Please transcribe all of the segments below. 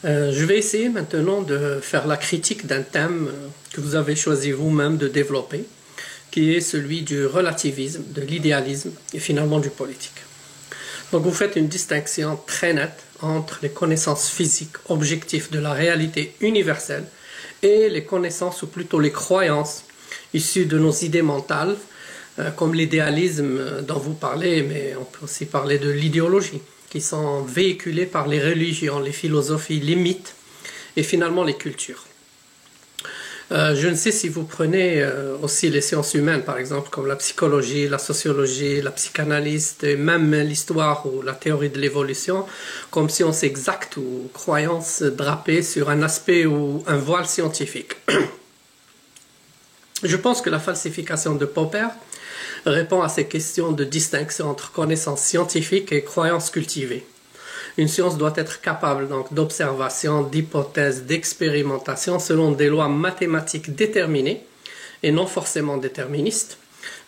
Je vais essayer maintenant de faire la critique d'un thème que vous avez choisi vous-même de développer, qui est celui du relativisme, de l'idéalisme et finalement du politique. Donc vous faites une distinction très nette entre les connaissances physiques objectives de la réalité universelle et les connaissances ou plutôt les croyances issues de nos idées mentales, comme l'idéalisme dont vous parlez, mais on peut aussi parler de l'idéologie, qui sont véhiculées par les religions, les philosophies, les mythes et finalement les cultures. Je ne sais si vous prenez aussi les sciences humaines, par exemple, comme la psychologie, la sociologie, la psychanalyse, et même l'histoire ou la théorie de l'évolution, comme sciences exactes ou croyances drapées sur un aspect ou un voile scientifique. Je pense que la falsification de Popper répond à ces questions de distinction entre connaissances scientifiques et croyances cultivées. Une science doit être capable donc d'observation, d'hypothèse, d'expérimentation selon des lois mathématiques déterminées et non forcément déterministes.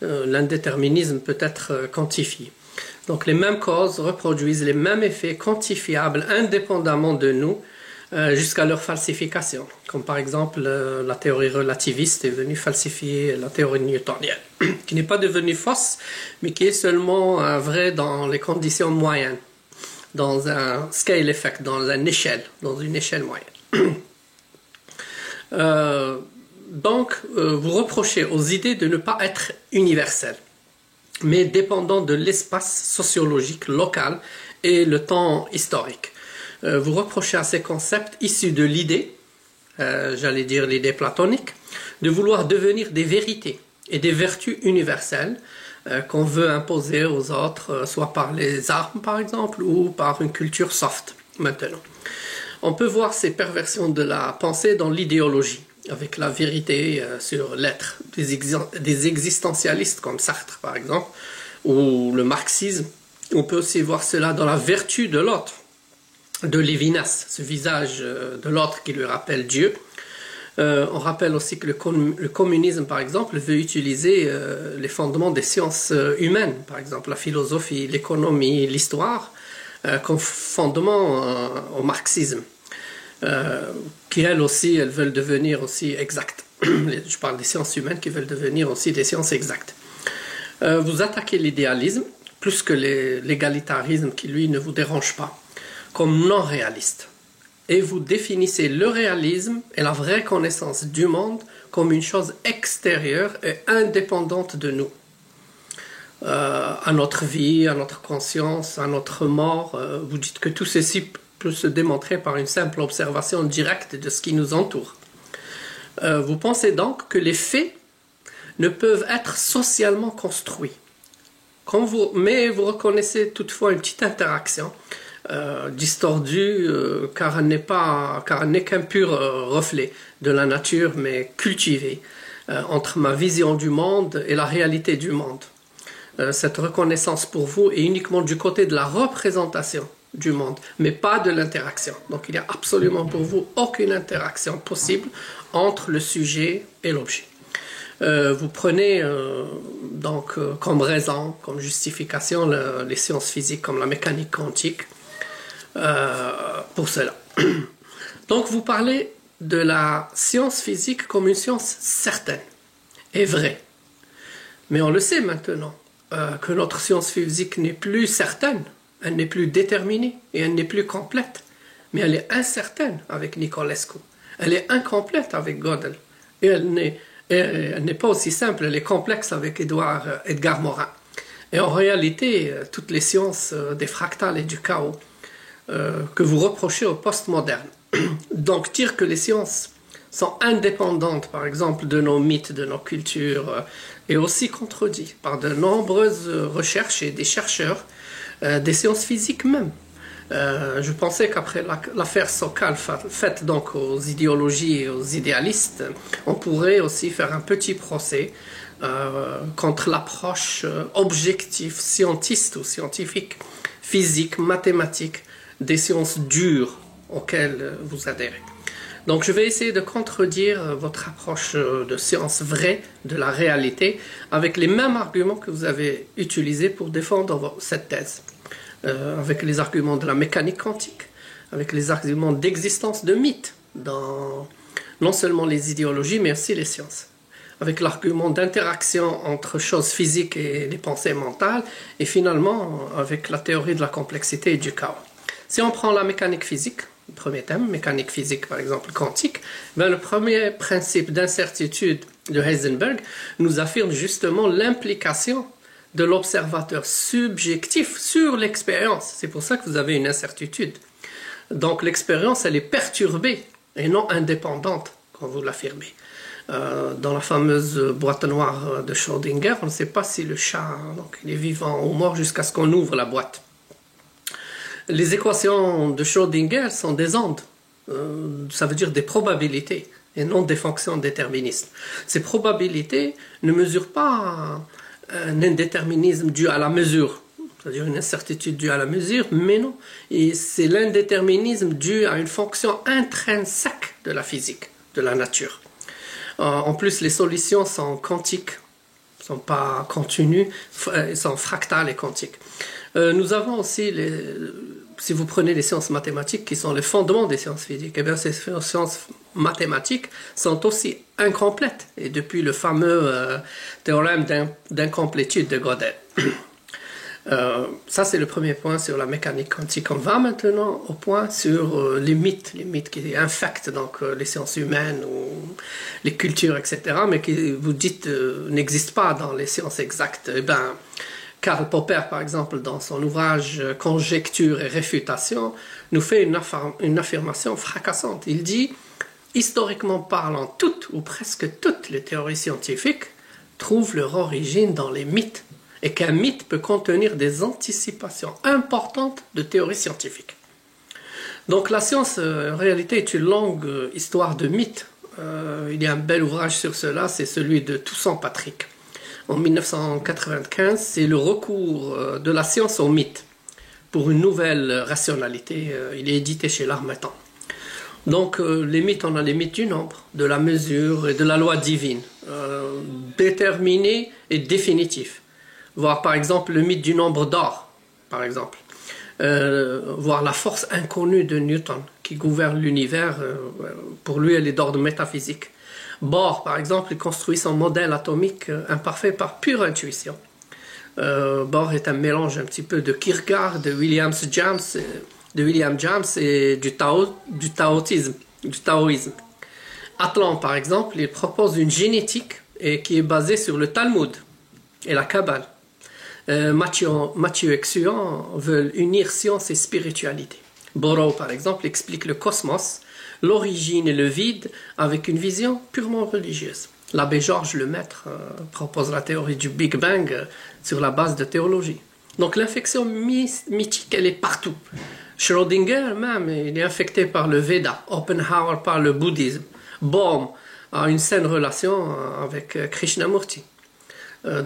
L'indéterminisme peut être quantifié. Donc les mêmes causes reproduisent les mêmes effets quantifiables indépendamment de nous jusqu'à leur falsification. Comme par exemple la théorie relativiste est venue falsifier la théorie newtonienne, qui n'est pas devenue fausse, mais qui est seulement vraie dans les conditions moyennes, dans un scale effect, dans une échelle moyenne. Donc, vous reprochez aux idées de ne pas être universelles, mais dépendant de l'espace sociologique local et le temps historique. Vous reprochez à ces concepts issus de l'idée, j'allais dire l'idée platonique, de vouloir devenir des vérités et des vertus universelles qu'on veut imposer aux autres, soit par les armes par exemple, ou par une culture soft maintenant. On peut voir ces perversions de la pensée dans l'idéologie, avec la vérité sur l'être des existentialistes comme Sartre par exemple, ou le marxisme. On peut aussi voir cela dans la vertu de l'autre, de Lévinas, ce visage de l'autre qui lui rappelle Dieu. On rappelle aussi que le communisme, par exemple, veut utiliser les fondements des sciences humaines, par exemple la philosophie, l'économie, l'histoire, comme fondement au marxisme, qui elles aussi, elles veulent devenir aussi exactes. Je parle des sciences humaines qui veulent devenir aussi des sciences exactes. Vous attaquez l'idéalisme plus que l'égalitarisme qui, lui, ne vous dérange pas, comme non réaliste. Et vous définissez le réalisme et la vraie connaissance du monde comme une chose extérieure et indépendante de nous. À notre vie, à notre conscience, à notre mort, vous dites que tout ceci peut se démontrer par une simple observation directe de ce qui nous entoure. Vous pensez donc que les faits ne peuvent être socialement construits. Mais vous reconnaissez toutefois une petite interaction distordue car elle n'est qu'un pur reflet de la nature mais cultivée entre ma vision du monde et la réalité du monde. Cette reconnaissance pour vous est uniquement du côté de la représentation du monde mais pas de l'interaction. Donc il n'y a absolument pour vous aucune interaction possible entre le sujet et l'objet. Vous prenez donc comme raison, comme justification les sciences physiques comme la mécanique quantique pour cela. Donc vous parlez de la science physique comme une science certaine et vraie. Mais on le sait maintenant que notre science physique n'est plus certaine, elle n'est plus déterminée et elle n'est plus complète. Mais elle est incertaine avec Nicolescu. Elle est incomplète avec Gödel. Et elle n'est pas aussi simple, elle est complexe avec Edgar Morin. Et en réalité, toutes les sciences des fractales et du chaos que vous reprochez au postmoderne. Donc dire que les sciences sont indépendantes, par exemple, de nos mythes, de nos cultures, est aussi contredit par de nombreuses recherches et des chercheurs des sciences physiques même. Je pensais qu'après l'affaire Sokal faite donc aux idéologies et aux idéalistes, on pourrait aussi faire un petit procès contre l'approche objective, scientiste ou scientifique, physique, mathématique, des sciences dures auxquelles vous adhérez. Donc je vais essayer de contredire votre approche de science vraie, de la réalité, avec les mêmes arguments que vous avez utilisés pour défendre cette thèse. Avec les arguments de la mécanique quantique, avec les arguments d'existence de mythes dans non seulement les idéologies, mais aussi les sciences. Avec l'argument d'interaction entre choses physiques et les pensées mentales, et finalement avec la théorie de la complexité et du chaos. Si on prend la mécanique physique, le premier thème, mécanique physique par exemple quantique, ben le premier principe d'incertitude de Heisenberg nous affirme justement l'implication de l'observateur subjectif sur l'expérience. C'est pour ça que vous avez une incertitude. Donc l'expérience, elle est perturbée et non indépendante, quand vous l'affirmez. Dans la fameuse boîte noire de Schrödinger, on ne sait pas si le chat donc, il est vivant ou mort jusqu'à ce qu'on ouvre la boîte. Les équations de Schrödinger sont des ondes, ça veut dire des probabilités et non des fonctions déterministes. Ces probabilités ne mesurent pas un indéterminisme dû à la mesure, c'est-à-dire une incertitude due à la mesure, mais non, et c'est l'indéterminisme dû à une fonction intrinsèque de la physique, de la nature. En plus, les solutions sont quantiques, ne sont pas continues, elles sont fractales et quantiques. Nous avons aussi, si vous prenez les sciences mathématiques qui sont les fondements des sciences physiques, eh bien ces sciences mathématiques sont aussi incomplètes, et depuis le fameux théorème d'incomplétude de Gödel. Ça c'est le premier point sur la mécanique quantique. On va maintenant au point sur les mythes qui infectent donc les sciences humaines ou les cultures, etc., mais qui, vous dites, n'existent pas dans les sciences exactes. Eh ben, Karl Popper, par exemple, dans son ouvrage Conjecture et réfutation, nous fait une affirmation fracassante. Il dit, historiquement parlant, toutes ou presque toutes les théories scientifiques trouvent leur origine dans les mythes, et qu'un mythe peut contenir des anticipations importantes de théories scientifiques. Donc la science, en réalité, est une longue histoire de mythes. Il y a un bel ouvrage sur cela, c'est celui de Toussaint-Patrick. En 1995, c'est le recours de la science au mythe pour une nouvelle rationalité. Il est édité chez L'Harmattan. Donc les mythes, on a les mythes du nombre, de la mesure et de la loi divine, déterminés et définitifs. Voir par exemple le mythe du nombre d'or, par exemple. Voir la force inconnue de Newton qui gouverne l'univers, pour lui elle est d'ordre métaphysique. Bohr, par exemple, il construit son modèle atomique imparfait par pure intuition. Bohr est un mélange un petit peu de Kierkegaard, de William James et du taoïsme. Atlan, par exemple, il propose une génétique qui est basée sur le Talmud et la Kabbale. Mathieu et Xuan veulent unir science et spiritualité. Borrow, par exemple, explique le cosmos, l'origine et le vide avec une vision purement religieuse. L'abbé Georges Lemaître propose la théorie du Big Bang sur la base de théologie. Donc l'infection mythique, elle est partout. Schrödinger même, il est infecté par le Veda, Oppenhauer par le bouddhisme. Bohm a une saine relation avec Krishnamurti.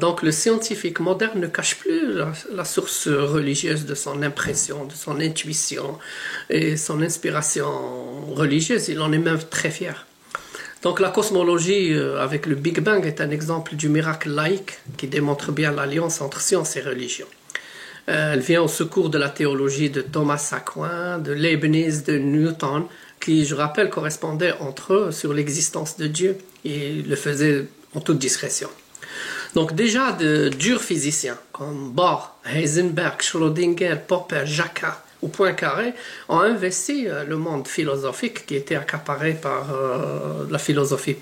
Donc le scientifique moderne ne cache plus la source religieuse de son impression, de son intuition et son inspiration religieuse. Il en est même très fier. Donc la cosmologie avec le Big Bang est un exemple du miracle laïque qui démontre bien l'alliance entre science et religion. Elle vient au secours de la théologie de Thomas Aquin, de Leibniz, de Newton, qui, je rappelle, correspondaient entre eux sur l'existence de Dieu et le faisaient en toute discrétion. Donc déjà de durs physiciens comme Bohr, Heisenberg, Schrödinger, Popper, Jacquat ou Poincaré ont investi le monde philosophique qui était accaparé par la philosophie